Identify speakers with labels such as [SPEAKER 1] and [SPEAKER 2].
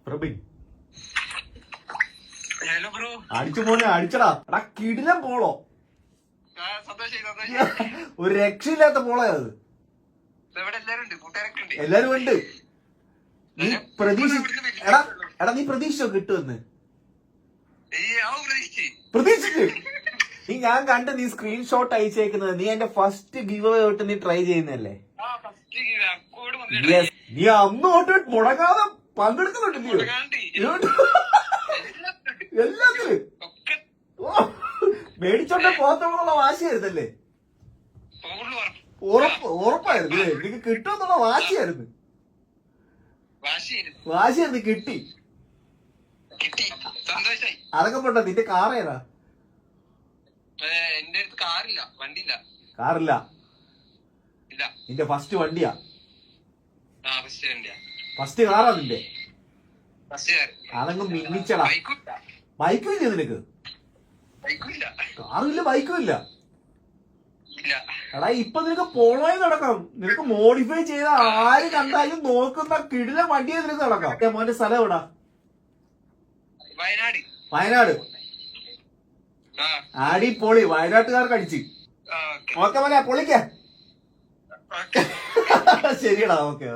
[SPEAKER 1] Prabin
[SPEAKER 2] hello bro.
[SPEAKER 1] അടിച്ചു മോനെ അടിച്ചടാ. എടാ കിടിലം പോളോ, ഒരു രക്ഷയില്ലാത്ത പോളോ അത്. എല്ലാരും ഉണ്ട്. നീ എടാ നീ പ്രതീക്ഷിച്ചോ കിട്ടുമെന്ന്? പ്രതീക്ഷിച്ചു. നീ ഞാൻ കണ്ട നീ സ്ക്രീൻഷോട്ട് അയച്ചേക്കുന്നത്. നീ എന്റെ ഫസ്റ്റ് ഗിവ് അവേ തൊട്ട് നീ ട്രൈ ചെയ്യുന്നല്ലേ? നീ അന്ന് തൊട്ട് മുടങ്ങാതെ പങ്കെടുക്കുന്നുണ്ടല്ലോ എല്ലാത്തിലും. മേടിച്ചോണ്ടെ പോകത്തുള്ള വാശിയായിരുന്നല്ലേ? ഉറപ്പായിരുന്നു. നിനക്ക് കിട്ടുമെന്നുള്ള വാശിയായിരുന്നു. കിട്ടി. അതൊക്കെ പോട്ടെ, നിന്റെ കാർ ഏതാ? കാറില്ല. നിന്റെ ഫസ്റ്റ് വണ്ടിയാ? ഫസ്റ്റ് കാറാ നിന്റെ? അതങ്ങ് മിന്നിച്ചടാ. ബൈക്കും ഇല്ല നിനക്ക്? കാറില്ല ബൈക്കും ഇല്ല. എടാ ഇപ്പൊ നിനക്ക് പോളോയിൽ നടക്കാം. നിനക്ക് മോഡിഫൈ ചെയ്ത ആര് കണ്ടാലും നോക്കുന്ന കിടില വണ്ടിയെ നിനക്ക് നടക്കാം. മോന്റെ സ്ഥലം എവിടാ? വയനാട്. അടിപൊളി. വയനാട്ടുകാർക്ക് അടിച്ച്. ഓക്കെ മോനെ പൊളിക്ക. ശരിയടാ. ഓക്കെ.